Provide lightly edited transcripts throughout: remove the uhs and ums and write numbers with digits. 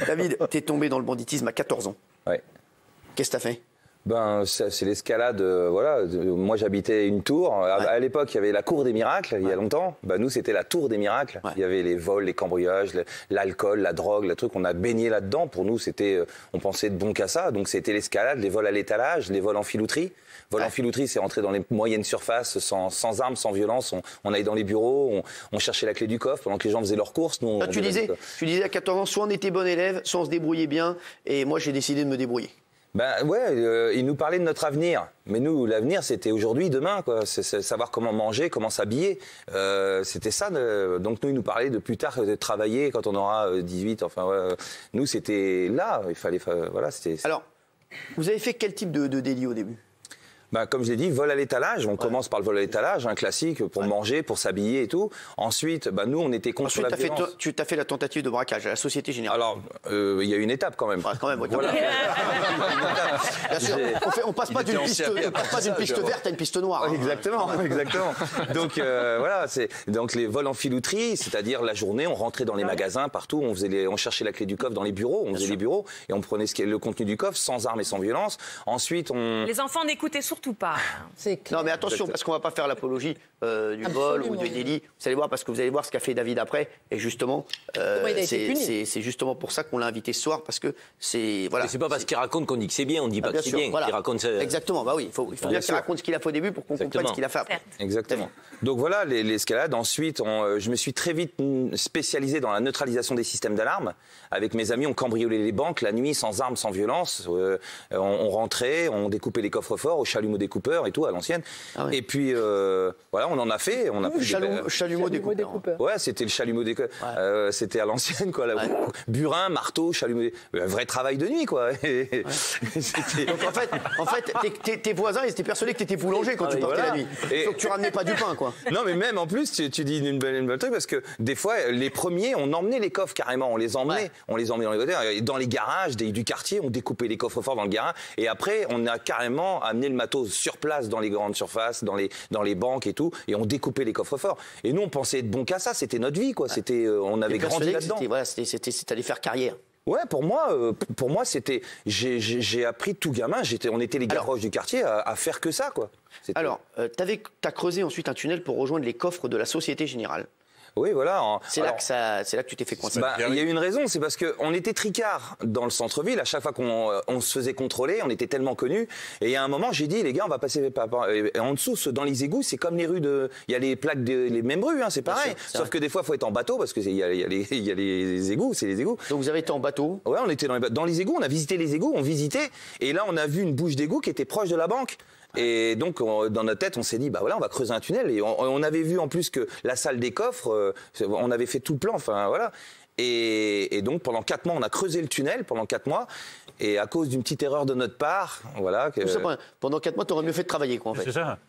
David, t'es tombé dans le banditisme à 14 ans. Ouais. Qu'est-ce que t'as fait? Ben, c'est l'escalade, voilà. Moi, j'habitais une tour. À l'époque, il y avait la cour des miracles, il y a longtemps. Ben, nous, c'était la tour des miracles. Il y avait les vols, les cambriolages, l'alcool, la drogue, le truc. On a baigné là-dedans. Pour nous, c'était, on pensait de bon qu'à ça. Donc, c'était l'escalade, les vols à l'étalage, les vols en filouterie. Vol en filouterie, c'est rentrer dans les moyennes surfaces, sans armes, sans violence. On allait dans les bureaux, on cherchait la clé du coffre pendant que les gens faisaient leurs courses. Nous, tu disais à 14 ans, soit on était bon élève, soit on se débrouillait bien. Et moi, j'ai décidé de me débrouiller. Ben ouais, il nous parlait de notre avenir. Mais nous, l'avenir, c'était aujourd'hui, demain, quoi. C'est savoir comment manger, comment s'habiller. C'était ça. Donc nous, il nous parlait de plus tard de travailler quand on aura 18. Enfin, nous, c'était là. Il fallait, voilà, c'était. Alors, vous avez fait quel type de délit au début? Ben, comme je l'ai dit, vol à l'étalage. On commence par le vol à l'étalage, un classique, pour manger, pour s'habiller et tout. Ensuite, ben, nous, on était contre la violence. Tu t'as fait la tentative de braquage à la Société Générale. Alors, il y a une étape quand même. Quand même, voilà. Bien sûr, on passe pas d'une piste verte à une piste noire. Exactement, exactement. Donc voilà, donc les vols en filouterie, c'est-à-dire la journée, on rentrait dans les magasins partout, on cherchait la clé du coffre dans les bureaux, on faisait les bureaux et on prenait le contenu du coffre sans armes et sans violence. Ensuite, les enfants n'écoutaient surtout pas. Non mais attention, parce qu'on va pas faire l'apologie du vol ou du délit. Vous allez voir, parce que vous allez voir ce qu'a fait David après. Et justement, c'est justement pour ça qu'on l'a invité ce soir, parce que c'est voilà. C'est pas parce qu'il raconte qu'on dit que c'est bien, on dit pas que c'est bien. Voilà. Il raconte. Exactement, bah oui, il faut bien qu'il raconte ce qu'il a fait au début pour qu'on comprenne ce qu'il a fait après. Exactement. Donc voilà l'escalade. Ensuite, je me suis très vite spécialisé dans la neutralisation des systèmes d'alarme. Avec mes amis, on cambriolait les banques la nuit sans armes, sans violence. On rentrait, on découpait les coffres-forts au chalumeau découpeur et tout à l'ancienne. Ah oui. Et puis voilà, on en a fait. On a chalumeau découpeur. Ouais, c'était le chalumeau découpeur. Ouais. C'était à l'ancienne quoi. Là, burin, marteau, chalumeau. Un vrai travail de nuit quoi. Donc en fait, tes voisins ils étaient persuadés que t'étais boulanger quand tu partais la nuit. Donc tu ramenais pas du pain quoi. Non mais même en plus tu dis une belle truc parce que des fois les premiers on emmenait les coffres carrément, on les emmenait dans les voitures, dans les garages du quartier, on découpait les coffres forts dans le garage et après on a carrément amené le matos sur place dans les grandes surfaces, dans les banques et tout et on découpait les coffres forts. Et nous on pensait être bon qu'à ça, c'était notre vie quoi, c'était on avait grandi là-dedans. C'était aller faire carrière. Ouais, pour moi, c'était, j'ai appris tout gamin. On était les gars du quartier à faire que ça, quoi. Alors, t'as creusé ensuite un tunnel pour rejoindre les coffres de la Société Générale. Oui, voilà. C'est là que tu t'es fait coincer. Il y a eu une raison, c'est parce qu'on était tricard dans le centre-ville. À chaque fois qu'on se faisait contrôler, on était tellement connus. Et à un moment, j'ai dit, les gars, on va passer en dessous, dans les égouts, c'est comme les rues il y a les plaques les mêmes rues, hein, c'est pareil. Sauf que des fois, il faut être en bateau parce qu'il y a les égouts, c'est les égouts. Donc vous avez été en bateau? Ouais, on était dans les égouts, on a visité les égouts, on visitait. Et là, on a vu une bouche d'égout qui était proche de la banque. Et donc, dans notre tête, on s'est dit, bah voilà, on va creuser un tunnel. Et on avait vu en plus que la salle des coffres, on avait fait tout le plan, enfin voilà. Et donc, pendant 4 mois, on a creusé le tunnel, pendant 4 mois. Et à cause d'une petite erreur de notre part, voilà. Pendant 4 mois, t'aurais mieux fait de travailler, quoi, en fait. C'est ça.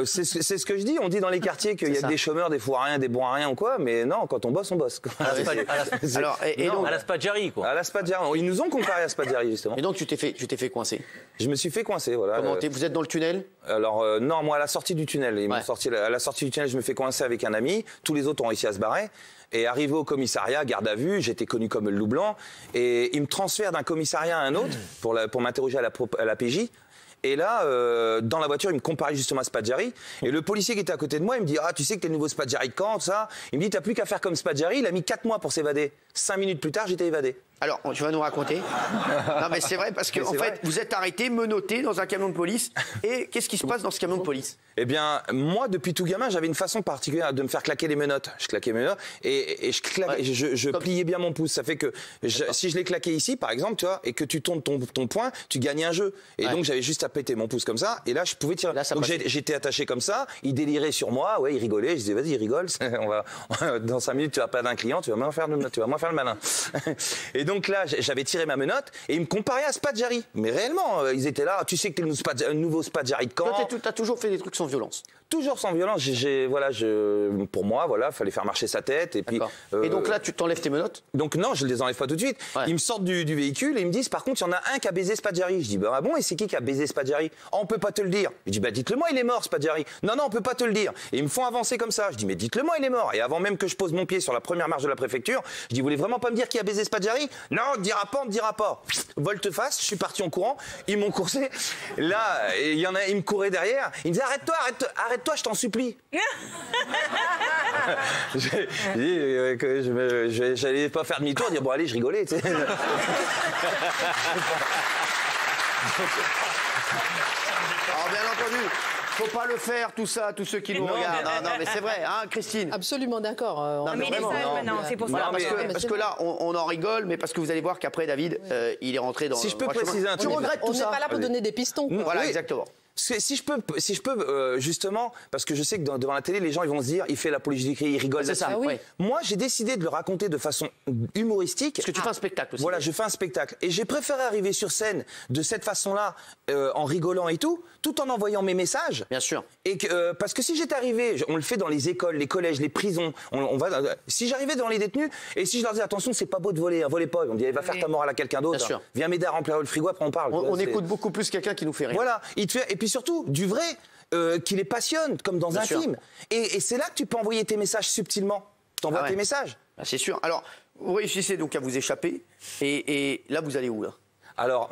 C'est ce que je dis. On dit dans les quartiers qu'il y a des chômeurs, des fous à rien, des bons à rien ou quoi. Mais non, quand on bosse, on bosse. Alors, à la Spadjari, quoi. À la Spadjari. Ils nous ont comparé à la Spadjari, justement. Et donc, tu t'es fait coincer? Je me suis fait coincer, voilà. Vous êtes dans le tunnel? Alors, non, moi, à la sortie du tunnel. À la sortie du tunnel, je me fais coincer avec un ami. Tous les autres ont réussi à se barrer. Et arrivé au commissariat, garde à vue, j'étais connu comme le loup blanc. Et il me transfère d'un commissariat à un autre pour m'interroger à la PJ. Et là, dans la voiture, il me comparait justement à Spadjari. Et le policier qui était à côté de moi, il me dit « Ah, tu sais que t'es le nouveau Spadjari de Caen, ça ?» Il me dit « T'as plus qu'à faire comme Spadjari. » Il a mis 4 mois pour s'évader. 5 minutes plus tard, j'étais évadé. Alors, tu vas nous raconter? Non, mais c'est vrai, parce que, en fait, vous êtes arrêté, menotté dans un camion de police. Et qu'est-ce qui se passe dans ce camion de police? Eh bien, moi, depuis tout gamin, j'avais une façon particulière de me faire claquer les menottes. Je claquais mes menottes et je pliais bien mon pouce. Ça fait que si je l'ai claqué ici, par exemple, tu vois, et que tu tournes ton poing, tu gagnes un jeu. Et donc, j'avais juste à péter mon pouce comme ça. Et là, je pouvais tirer. Donc, j'étais attaché comme ça. Il délirait sur moi. Ouais, il rigolait. Je disais, vas-y, rigole. Dans 5 minutes, tu vas perdre un client. Tu vas moins faire le malin. Et donc, donc là, j'avais tiré ma menotte et ils me comparaient à Spadjari. Mais réellement, ils étaient là. Tu sais que t'es le nouveau Spadjari de Caen. Toi, t'as toujours fait des trucs sans violence. Toujours sans violence. Pour moi, voilà, fallait faire marcher sa tête. Et puis. Et donc là, tu t'enlèves tes menottes? Donc non, je les enlève pas tout de suite. Ouais. Ils me sortent du véhicule et ils me disent, par contre, il y en a un qui a baisé Spadjari. Je dis, bah bon, et c'est qui a baisé Spadjari? Oh, on peut pas te le dire. Je dis, bah dites-le moi, il est mort, Spadjari. Non, on peut pas te le dire. Et ils me font avancer comme ça. Je dis, mais dites-le moi, il est mort. Et avant même que je pose mon pied sur la première marche de la préfecture, je dis, vous voulez vraiment pas me dire qui a baisé Spadjari? Non, on ne dira pas. Volte-face, je suis parti en courant. Ils m'ont coursé. Là, il y en a, ils me couraient derrière. Ils me disaient, arrête-toi, je t'en supplie. J'ai dit que j'allais pas faire demi-tour, dire bon allez, je rigolais. Tu sais. Alors bien entendu, faut pas le faire tout ça, tous ceux qui nous regardent. Non, mais c'est vrai, hein, Christine. Absolument d'accord. Mais il est seul maintenant, c'est pour ça. Parce que là, on en rigole, mais parce que vous allez voir qu'après David, il est rentré dans. Si je peux préciser un truc, on n'est pas là pour donner des pistons. Voilà, exactement. Si je peux justement, parce que je sais que devant la télé, les gens ils vont se dire, il fait l'apologie du crime, il rigole. C'est ça. Oui. Moi, j'ai décidé de le raconter de façon humoristique. Parce que tu fais un spectacle aussi. Voilà, je fais un spectacle. Et j'ai préféré arriver sur scène de cette façon-là, en rigolant et tout en envoyant mes messages. Bien sûr. Et parce que si j'étais arrivé, on le fait dans les écoles, les collèges, les prisons, si j'arrivais dans les détenus, et si je leur disais, attention, c'est pas beau de voler, volez pas, on me dit, va faire ta morale à quelqu'un d'autre. Viens m'aider à remplir le frigo, après on parle. On écoute beaucoup plus quelqu'un qui nous fait rire. Voilà. Et puis surtout, du vrai, qui les passionne, comme dans un film. Et c'est là que tu peux envoyer tes messages subtilement. T'envoies tes messages. Bah, c'est sûr. Alors, vous réussissez donc à vous échapper. Et là, vous allez où, là? Alors,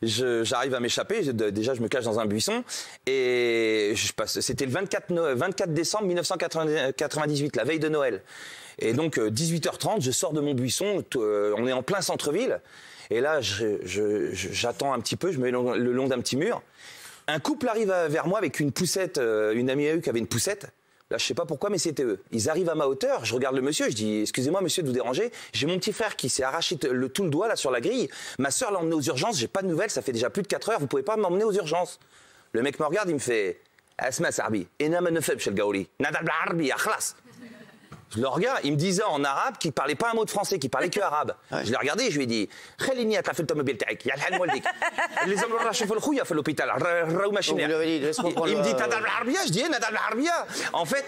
j'arrive à m'échapper. Déjà, je me cache dans un buisson. Et c'était le 24 décembre 1998, la veille de Noël. Et donc, 18h30, je sors de mon buisson. On est en plein centre-ville. Et là, j'attends un petit peu. Je me mets le long d'un petit mur. Un couple arrive vers moi avec une poussette, une amie à eux qui avait une poussette. Là, je sais pas pourquoi, mais c'était eux. Ils arrivent à ma hauteur, je regarde le monsieur, je dis, excusez-moi monsieur de vous déranger, j'ai mon petit frère qui s'est arraché tout le doigt là sur la grille. Ma sœur l'a emmené aux urgences, j'ai pas de nouvelles, ça fait déjà plus de 4 heures, vous pouvez pas m'emmener aux urgences. Le mec me regarde, il me fait, Asma Sarbi, Enama Nefeb chez le Gaouli, Nadal Blarbi, Akhlas. Je le regarde, il me disait en arabe qu'il parlait pas un mot de français, qu'il parlait que arabe. Ouais. Je l'ai regardé et je lui ai dit Khalini atafel tomobile taik, ya l'hal moldik. Les hommes rachent le khouya fait l'hôpital, raou machine. Il me dit Nadal Blarabia, je dis Nadal Blarabia. En fait,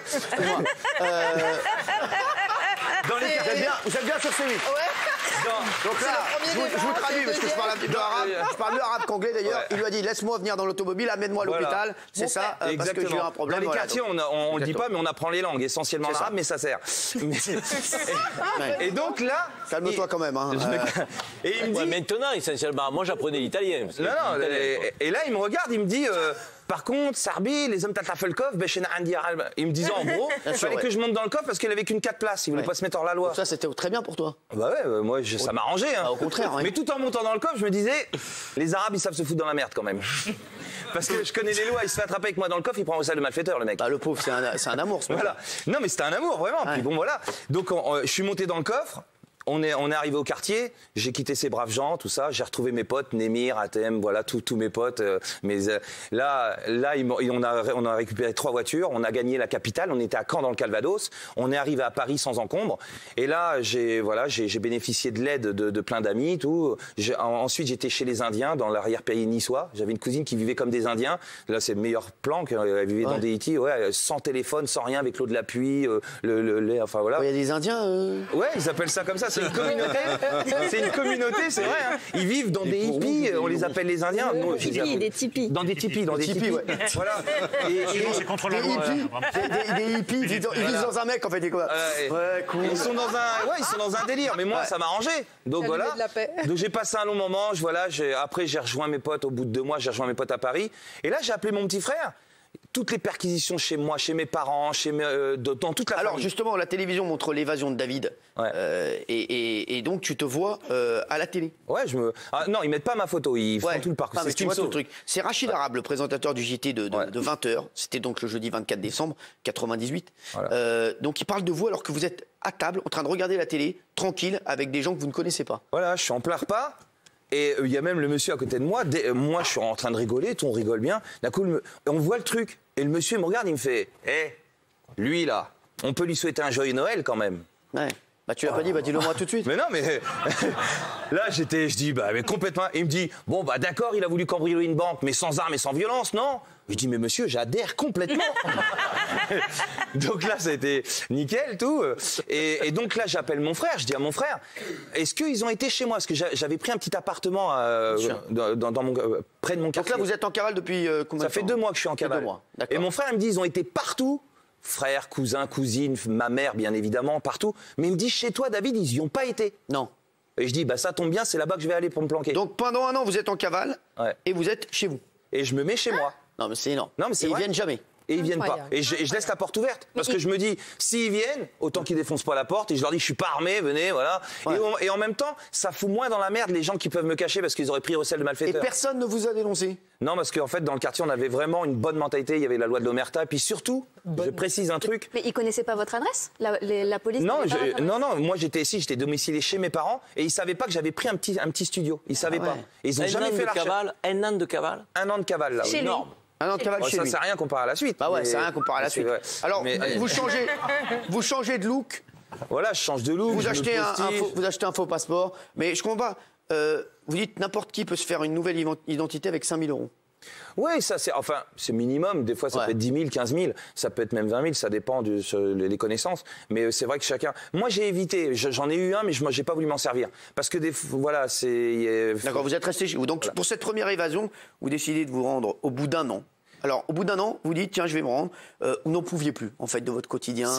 dans les vous êtes bien sur C8. Donc là, je vous traduis parce que je parle un petit peu arabe. Je parle mieux arabe qu'anglais d'ailleurs. Il lui a dit laisse-moi venir dans l'automobile, amène-moi à l'hôpital. C'est ça, parce que j'ai eu un problème. Dans les quartiers, on le dit pas, mais on apprend les langues, essentiellement l'arabe, mais ça sert. Et donc là, calme-toi quand même. Hein. Et il me dit maintenant, essentiellement, moi j'apprenais l'italien. Non, et là il me regarde, il me dit. Par contre, Sarbi, les hommes Tatafelkov, il me disait en gros, il fallait que je monte dans le coffre parce qu'il avait qu'une 4 places. Il voulait pas se mettre hors la loi. Donc ça, c'était très bien pour toi. Bah ouais, moi, ça m'arrangeait. Hein. Au contraire. Mais tout en montant dans le coffre, je me disais, les Arabes, ils savent se foutre dans la merde quand même. Parce que je connais les lois, il se fait attraper avec moi dans le coffre, il prend au salle de malfaiteur, le mec. Bah, le pauvre, c'est un amour, ce voilà. Non, mais c'était un amour, vraiment. Ouais. Puis bon, voilà. Donc, je suis monté dans le coffre. On est arrivé au quartier, j'ai quitté ces braves gens, tout ça, j'ai retrouvé mes potes, Némir, Atem, voilà, tous mes potes. Là, on a récupéré 3 voitures, on a gagné la capitale, on était à Caen dans le Calvados, on est arrivé à Paris sans encombre. Et là, j'ai bénéficié de l'aide de plein d'amis, tout. Ensuite, j'étais chez les Indiens, dans l'arrière-pays niçois. J'avais une cousine qui vivait comme des Indiens. Là, c'est le meilleur plan, elle vivait dans des Haïti, sans téléphone, sans rien, avec l'eau de la pluie, le lait, enfin voilà. Il y a des Indiens Ouais, ils appellent ça comme ça. C'est une communauté. C'est une communauté, c'est vrai. Hein. Ils vivent dans des hippies. On les appelle les Indiens. Moi, des tipis. Dans des tipis, ouais. Voilà. C'est contre la loi. Des hippies. Ils vivent dans un mec en fait. Ouais, cool. Ils sont dans un délire. Mais moi, ça m'a arrangé. Donc voilà. Donc j'ai passé un long moment. Après, j'ai rejoint mes potes. Au bout de 2 mois, j'ai rejoint mes potes à Paris. Et là, j'ai appelé mon petit frère. Toutes les perquisitions chez moi, chez mes parents, dans toute la famille. Alors justement, la télévision montre l'évasion de David. Ouais. Et donc tu te vois à la télé. Ouais, non, ils mettent pas ma photo, ils font tout le parcours. C'est tout le truc. C'est Rachid Arabe, le présentateur du JT de 20h. C'était donc le jeudi 24 décembre 98. Voilà. Donc il parle de vous alors que vous êtes à table, en train de regarder la télé, tranquille, avec des gens que vous ne connaissez pas. Voilà, je suis en plein repas. Et il y a même le monsieur à côté de moi. Moi, je suis en train de rigoler, tout on rigole bien. D'un coup, on voit le truc. Et le monsieur il me regarde, il me fait lui là, on peut lui souhaiter un joyeux Noël quand même. Ouais. Bah tu l'as pas dit, bah dis-le moi tout de suite. Mais non, mais là je dis bah mais complètement. Et il me dit bon bah d'accord, il a voulu cambrioler une banque, mais sans armes et sans violence, non? Je dis mais monsieur, j'adhère complètement. Donc là ça a été nickel tout. Et donc là j'appelle mon frère, je dis à mon frère, est-ce qu'ils ont été chez moi? Parce que j'avais pris un petit appartement près de mon quartier. Donc là vous êtes en cavale depuis combien de temps? Ça fait 2 mois que je suis en cavale. 2 mois. Et mon frère il me dit ils ont été partout. Frères, cousins, cousines, ma mère bien évidemment, partout. Mais il me dit chez toi David, ils y ont pas été. Non. Et je dis bah ça tombe bien, c'est là-bas que je vais aller pour me planquer. Donc pendant 1 an vous êtes en cavale et vous êtes chez vous. Et je me mets chez moi. Non mais c'est énorme. Non mais c'est vrai. Ils viennent jamais. Et ils viennent pas. Et je laisse la porte ouverte. Parce que je me dis, s'ils viennent, autant qu'ils défoncent pas la porte. Et je leur dis, je suis pas armé, venez, voilà. Ouais. Et en même temps, ça fout moins dans la merde les gens qui peuvent me cacher parce qu'ils auraient pris recel de malfaiteurs. Et personne ne vous a dénoncé? Non, parce qu'en fait, dans le quartier, on avait vraiment une bonne mentalité. Il y avait la loi de l'omerta. Et puis surtout, je précise un truc. Mais ils connaissaient pas votre adresse? La police? Non, non, moi j'étais domicilié chez mes parents et ils savaient pas que j'avais pris un petit studio. Ils savaient pas. Et ils ont jamais fait la recherche. Un an de cavale? 1 an de cavale, là. Chez lui. Un an de cavale chez lui. Ça, c'est rien comparé à la suite. Bah ouais, c'est rien comparé à la suite. Ouais. Alors, vous changez de look. Voilà, je change de look. Vous achetez un faux passeport. Mais je comprends pas. Vous dites n'importe qui peut se faire une nouvelle identité avec 5 000 €. Oui, ça c'est minimum. Des fois, ça peut être 10 000, 15 000, ça peut être même 20 000, ça dépend des connaissances. Mais c'est vrai que chacun. Moi, j'ai évité. J'en ai eu un, mais moi, j'ai pas voulu m'en servir parce que voilà, c'est. D'accord, vous êtes resté chez vous. Donc pour cette première évasion, vous décidez de vous rendre au bout d'1 an. Alors au bout d'1 an, vous dites tiens, je vais me rendre. Vous n'en pouviez plus en fait de votre quotidien.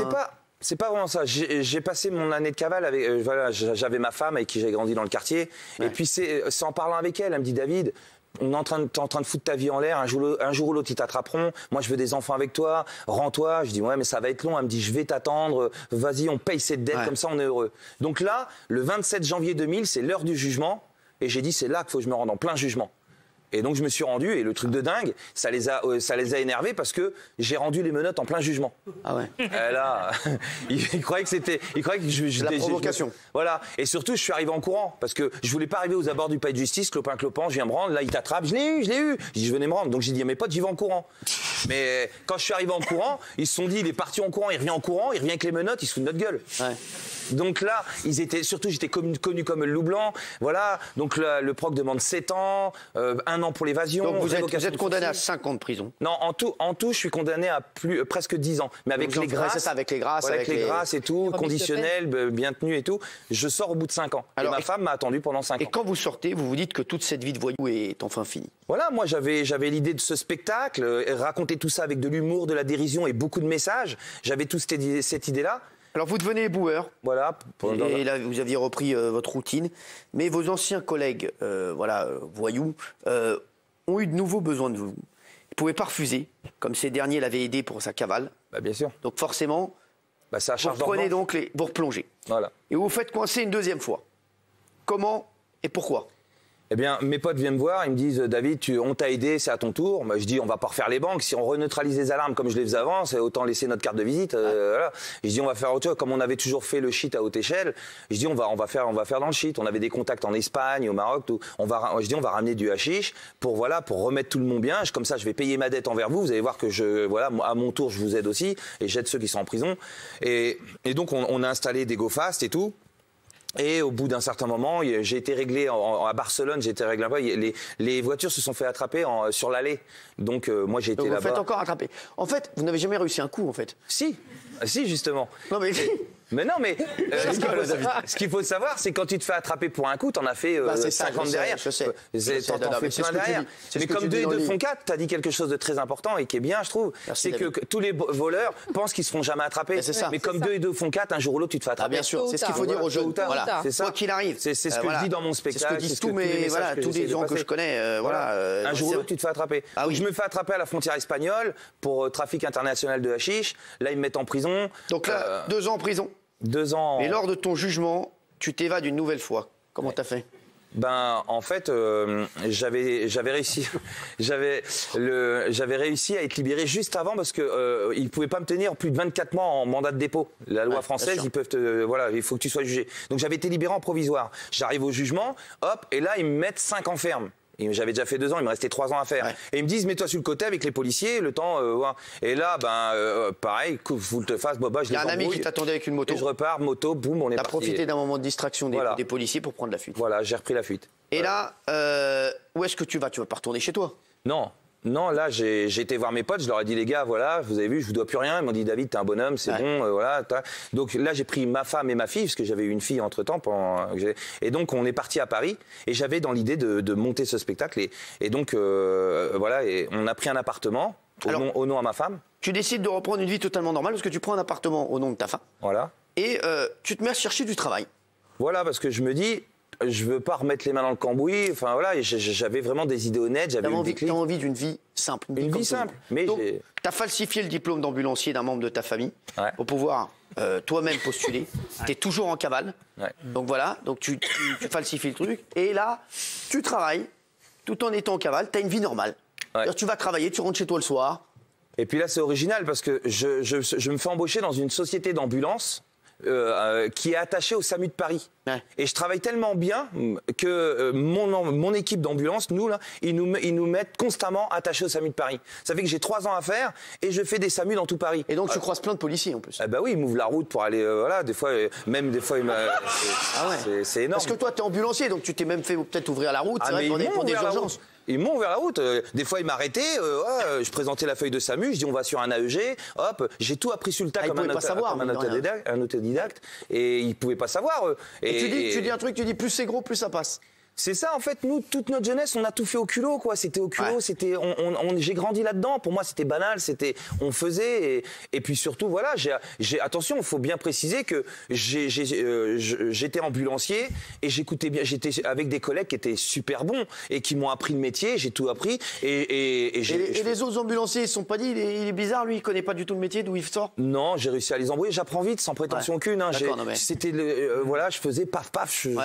C'est pas vraiment ça. J'ai passé mon année de cavale avec. J'avais ma femme avec qui j'ai grandi dans le quartier. Ouais. Et puis c'est en parlant avec elle, elle me dit David. T'es en train de foutre ta vie en l'air, un jour ou l'autre ils t'attraperont, moi je veux des enfants avec toi, rends-toi. Je dis ouais mais ça va être long, elle me dit je vais t'attendre, vas-y on paye cette dette, comme ça on est heureux. Donc là, le 27 janvier 2000, c'est l'heure du jugement, et j'ai dit c'est là qu'il faut que je me rende en plein jugement. Et donc je me suis rendu, et le truc de dingue, ça les a énervés parce que j'ai rendu les menottes en plein jugement. Ah ouais. Là, ils croyaient que je la provocation. Voilà. Et surtout, je suis arrivé en courant parce que je voulais pas arriver aux abords du palais de justice, clopin, je viens me rendre, là ils t'attrapent, je l'ai eu. Je dis je venais me rendre, donc j'ai dit à mes potes j'y vais en courant. Mais quand je suis arrivé en courant, ils se sont dit il est parti en courant, il revient en courant, il revient avec les menottes, il se fout de notre gueule. Ouais. Donc là, j'étais connu comme le loup blanc. Voilà. Donc le proc demande 7 ans, 1 an pour l'évasion. Donc vous êtes condamné à 5 ans de prison. Non, en tout, je suis condamné à presque 10 ans. Mais avec les grâces. C'est ça, avec les grâces. Avec les grâces et tout, conditionnel, bien tenu et tout. Je sors au bout de 5 ans. Alors, et ma femme m'a attendu pendant 5 ans. Et quand vous sortez, vous vous dites que toute cette vie de voyou est enfin finie. Voilà, moi j'avais l'idée de ce spectacle, raconter tout ça avec de l'humour, de la dérision et beaucoup de messages. J'avais toute cette idée-là. Alors vous devenez éboueur. Voilà. Et là, vous aviez repris votre routine. Mais vos anciens collègues, voyous, ont eu de nouveaux besoins de vous. Ils ne pouvaient pas refuser, comme ces derniers l'avaient aidé pour sa cavale. Bah, bien sûr. Donc forcément, ça vous reprenez donc vous replongez. Voilà. Et vous vous faites coincer une 2e fois. Comment et pourquoi? Eh bien, mes potes viennent me voir, ils me disent David, on t'a aidé, c'est à ton tour. Moi, je dis on va pas refaire les banques. Si on reneutralise les alarmes comme je les faisais avant, c'est autant laisser notre carte de visite. Voilà. Je dis on va faire autre chose, comme on avait toujours fait le shit à haute échelle. Je dis on va faire dans le shit. On avait des contacts en Espagne, au Maroc, tout. Je dis on va ramener du hashish pour remettre tout le monde bien. Comme ça, je vais payer ma dette envers vous. Vous allez voir que à mon tour, je vous aide aussi et j'aide ceux qui sont en prison. Et donc on a installé des go-fast et tout. Et au bout d'un certain moment, j'ai été réglé à Barcelone, les voitures se sont fait attraper sur l'allée. Donc moi j'ai été là-bas. Vous faites encore attraper. En fait, vous n'avez jamais réussi un coup en fait. Si, justement. Non mais Mais non, mais ce qu'il faut savoir, c'est quand tu te fais attraper pour un coup, t'en as fait 50 derrière. Je sais. T'en fais plein derrière. Mais comme 2 et 2 font 4, t'as dit quelque chose de très important et qui est bien, je trouve. C'est que tous les voleurs pensent qu'ils se feront jamais attraper. Mais comme 2 et 2 font 4, un jour ou l'autre, tu te fais attraper. Bien sûr, c'est ce qu'il faut dire aux jeunes. Voilà, c'est ça. Quoi qu'il arrive. C'est ce que je dis dans mon spectacle. C'est ce que disent tous les gens que je connais. Un jour ou l'autre, tu te fais attraper. Je me fais attraper à la frontière espagnole pour trafic international de hashish. Là, ils me mettent en prison. Donc là, 2 ans en prison. 2 ans. Et lors de ton jugement, tu t'évades une nouvelle fois. Comment t'as fait? Ben, en fait, j'avais réussi à être libéré juste avant parce que ils pouvaient pas me tenir plus de 24 mois en mandat de dépôt. La loi française, ils peuvent il faut que tu sois jugé. Donc j'avais été libéré en provisoire. J'arrive au jugement, hop, et là ils me mettent 5 ans ferme. J'avais déjà fait 2 ans, il me restait 3 ans à faire. Ouais. Et ils me disent, mets-toi sur le côté avec les policiers, le temps. Et là, pareil, volte-face, je les embrouille. Il y a un ami qui t'attendait avec une moto. Et je repars, moto, boum, on est parti. T'as profité d'un moment de distraction des policiers pour prendre la fuite. Voilà, j'ai repris la fuite. Et là, où est-ce que tu vas? Tu vas pas retourner chez toi? Non, là, j'ai été voir mes potes, je leur ai dit, les gars, voilà, vous avez vu, je vous dois plus rien. Ils m'ont dit, David, t'es un bonhomme, c'est bon, voilà. Donc là, j'ai pris ma femme et ma fille, parce que j'avais eu une fille entre-temps. Et donc, on est parti à Paris, et j'avais dans l'idée de monter ce spectacle. Et donc, voilà, et on a pris un appartement au nom à ma femme. Tu décides de reprendre une vie totalement normale, parce que tu prends un appartement au nom de ta femme. Voilà. Et tu te mets à chercher du travail. Voilà, parce que je me dis... Je veux pas remettre les mains dans le cambouis. Enfin voilà, j'avais vraiment des idées honnêtes. J'avais envie d'une vie simple. Une vie simple. Mais donc, tu as falsifié le diplôme d'ambulancier d'un membre de ta famille pour pouvoir toi-même postuler. Tu es toujours en cavale. Donc voilà, donc tu falsifies le truc. Et là, tu travailles tout en étant en cavale. Tu as une vie normale. Tu vas travailler, tu rentres chez toi le soir. Et puis là, c'est original parce que je me fais embaucher dans une société d'ambulance. Qui est attaché au SAMU de Paris. Et je travaille tellement bien que mon équipe d'ambulance, nous, là, ils nous mettent constamment attachés au SAMU de Paris. Ça fait que j'ai 3 ans à faire et je fais des SAMU dans tout Paris. Et donc tu croises plein de policiers en plus. Bah oui, ils m'ouvrent la route pour aller, voilà, des fois, c'est énorme. Parce que toi, t'es ambulancier, donc tu t'es même fait peut-être ouvrir la route, c'est vrai, pour des urgences. Ils m'ont ouvert la route. Des fois, ils m'arrêtaient. Je présentais la feuille de SAMU. Je dis, on va sur un AEG. Hop, j'ai tout appris sur le tas comme un autodidacte. Et ils ne pouvaient pas savoir. Et tu dis un truc, tu dis plus c'est gros, plus ça passe. C'est ça, en fait, nous, toute notre jeunesse, on a tout fait au culot, quoi. C'était au culot, j'ai grandi là-dedans. Pour moi, c'était banal, on faisait. Et puis surtout, voilà, attention, il faut bien préciser que j'étais ambulancier et j'écoutais bien, j'étais avec des collègues qui étaient super bons et qui m'ont appris le métier, j'ai tout appris. Et les autres ambulanciers, ils se sont pas dit, il est bizarre, lui, il connaît pas du tout le métier, d'où il sort? Non, j'ai réussi à les embrouiller, j'apprends vite, sans prétention aucune. Hein. C'était, voilà, je faisais paf,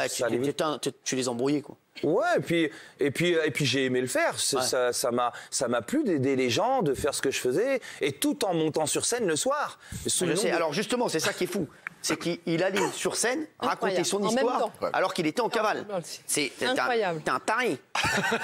ça allait vite. Tu les embrouillais. Quoi. Ouais, et puis j'ai aimé le faire. Ça m'a plu d'aider les gens, de faire ce que je faisais, et tout en montant sur scène le soir. Alors justement, c'est ça qui est fou. C'est qu'il allait sur scène raconter son histoire alors qu'il était en cavale. C'est incroyable. T'es un taré.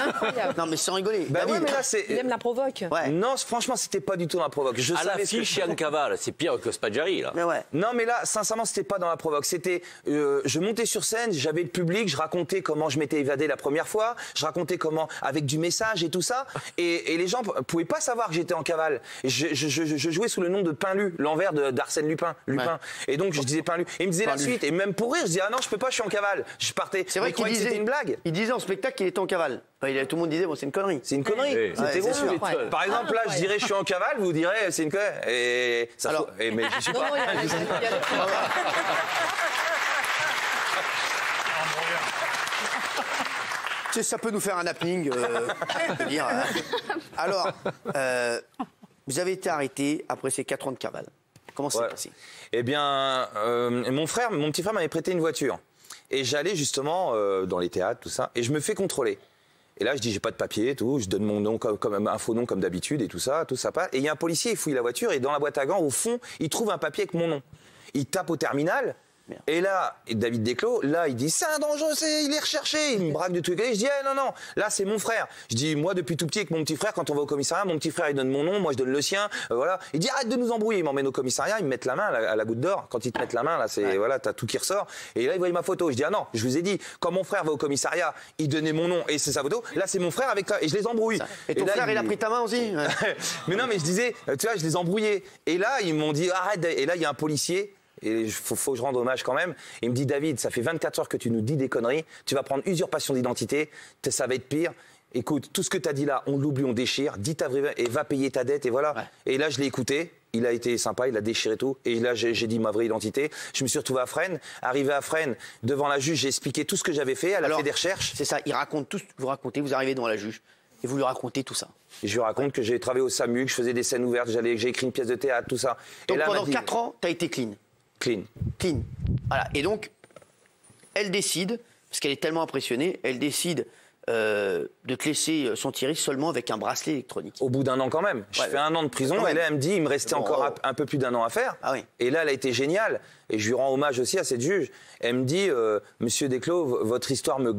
Incroyable. Non mais sans rigoler. Bah oui, mais là, il aime la provoque. Ouais. Non, franchement, c'était pas du tout dans la provoque. À l'affiche et en cavale, c'est pire que Spadjari là. Non mais là, sincèrement, c'était pas dans la provoque. C'était, je montais sur scène, j'avais le public, je racontais comment je m'étais évadé la première fois, je racontais comment avec du message et tout ça, et les gens pouvaient pas savoir que j'étais en cavale. Je jouais sous le nom de Pinlu, l'envers d'Arsène Lupin. Et donc je disais Pinlu. Et il me disait la suite. Et même pour rire, je disais ah non, je peux pas, je suis en cavale. Je partais. C'est vrai qu'il disait c'était une blague. Il disait en spectacle qu'il était en cavale. Tout le monde disait bon, c'est une connerie. C'est une connerie. C'était bon. Par exemple, là, je dirais je suis en cavale, vous direz c'est une connerie. Et ça. Alors, mais je suis pas. Ça peut nous faire un happening. Dire, Alors, vous avez été arrêté après ces 4 ans de cavale. Comment ça s'est passé? Eh bien, mon petit frère m'avait prêté une voiture. Et j'allais justement dans les théâtres, tout ça, et je me fais contrôler. Et là, je dis, j'ai pas de papier, tout, je donne mon nom comme un faux nom comme d'habitude, et tout ça passe. Et il y a un policier, il fouille la voiture, et dans la boîte à gants, au fond, il trouve un papier avec mon nom. Il tape au terminal. Et là, David Desclos, là, il dit, c'est un dangereux, il est recherché. Il me braque du truc. Et je dis, non, là, c'est mon frère. Je dis, moi, depuis tout petit, avec mon petit frère, quand on va au commissariat, mon petit frère, il donne mon nom, moi, je donne le sien. Voilà. Il dit, arrête de nous embrouiller. Il m'emmène au commissariat, ils me mettent la main à la goutte d'or. Quand ils te mettent la main, là, voilà, t'as tout qui ressort. Et là, il voit ma photo. Je dis, ah non, je vous ai dit, quand mon frère va au commissariat, il donnait mon nom et c'est sa photo. Là, c'est mon frère avec toi. Et je les embrouille. Et ton frère, il a pris ta main aussi? Mais non, mais je disais, tu vois, je les embrouillais. Et là, ils m'ont dit, arrête. Et là, il y a un policier. Et il faut que je rende hommage quand même. Il me dit, David, ça fait 24 heures que tu nous dis des conneries. Tu vas prendre usurpation d'identité. Ça va être pire. Écoute, tout ce que tu as dit là, on l'oublie, on déchire. Dis ta vraie et va payer ta dette. Et voilà. Ouais. Et là, je l'ai écouté. Il a été sympa, il a déchiré tout. Et là, j'ai dit ma vraie identité. Je me suis retrouvé à Fresnes. Arrivé à Fresnes, devant la juge, j'ai expliqué tout ce que j'avais fait. Elle a fait des recherches. C'est ça, il raconte tout ce que vous racontez. Vous arrivez devant la juge. Et vous lui racontez tout ça. Et je lui raconte que j'ai travaillé au SAMU, que je faisais des scènes ouvertes, j'ai écrit une pièce de théâtre, tout ça. Donc et là, pendant 4 ans, tu as été clean. Clean. Voilà. Et donc, elle décide, parce qu'elle est tellement impressionnée, elle décide de te laisser son Thierry seulement avec un bracelet électronique. Au bout d'un an quand même. Je fais 1 an de prison et là elle me dit il me restait encore un peu plus d'1 an à faire. Ah oui. Et là elle a été géniale et je lui rends hommage aussi à cette juge. Elle me dit Monsieur Desclos, votre histoire me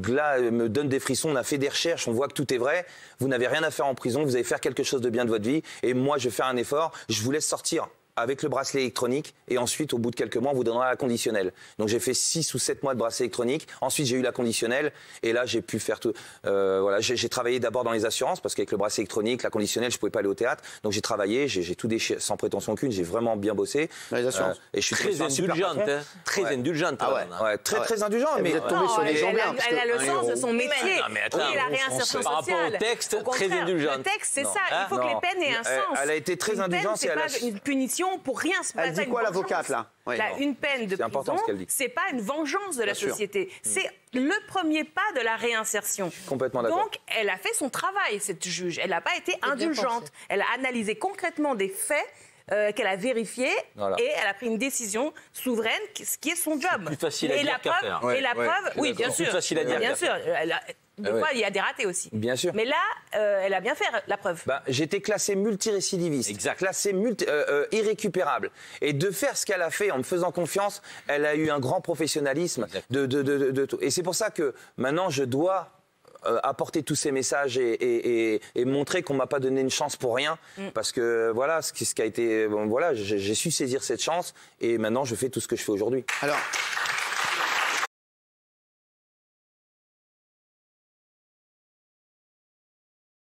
donne des frissons, on a fait des recherches, on voit que tout est vrai, vous n'avez rien à faire en prison, vous allez faire quelque chose de bien de votre vie et moi je vais faire un effort, je vous laisse sortir avec le bracelet électronique et ensuite au bout de quelques mois on vous donnera la conditionnelle. Donc j'ai fait 6 ou 7 mois de bracelet électronique, ensuite j'ai eu la conditionnelle et là j'ai pu faire tout. Voilà, j'ai travaillé d'abord dans les assurances parce qu'avec le bracelet électronique, la conditionnelle, je pouvais pas aller au théâtre. Donc j'ai travaillé, j'ai tout déchiré sans prétention aucune, j'ai vraiment bien bossé. Dans les assurances. Et je suis très indulgente, très indulgente. Ah ouais, très indulgente. Mais vous êtes tombé sur des gens bien. Elle a le sens de son métier. Oui, la réinsertion sociale. Par rapport au texte, très indulgente. Le texte, c'est ça. Il faut que les peines aient un sens. Elle a été très indulgente. C'est pas une punition pour rien. Elle dit quoi l'avocate là? Une peine de prison, c'est pas une vengeance de la société. C'est le premier pas de la réinsertion. Complètement d'accord. Donc, elle a fait son travail, cette juge. Elle n'a pas été indulgente. Elle a analysé concrètement des faits qu'elle a vérifiés et elle a pris une décision souveraine, ce qui est son job. Plus facile à dire qu'à faire. Et la preuve, oui, bien sûr. Plus facile à dire bien sûr. Des fois, il y a des ratés aussi. Bien sûr. Mais là, elle a bien fait la preuve. J'étais classé multirécidiviste, classé irrécupérable. Et de faire ce qu'elle a fait en me faisant confiance, elle a eu un grand professionnalisme de tout. Et c'est pour ça que maintenant, je dois apporter tous ces messages et montrer qu'on m'a pas donné une chance pour rien. Parce que voilà, ce qui a été, j'ai su saisir cette chance et maintenant, je fais tout ce que je fais aujourd'hui. Alors.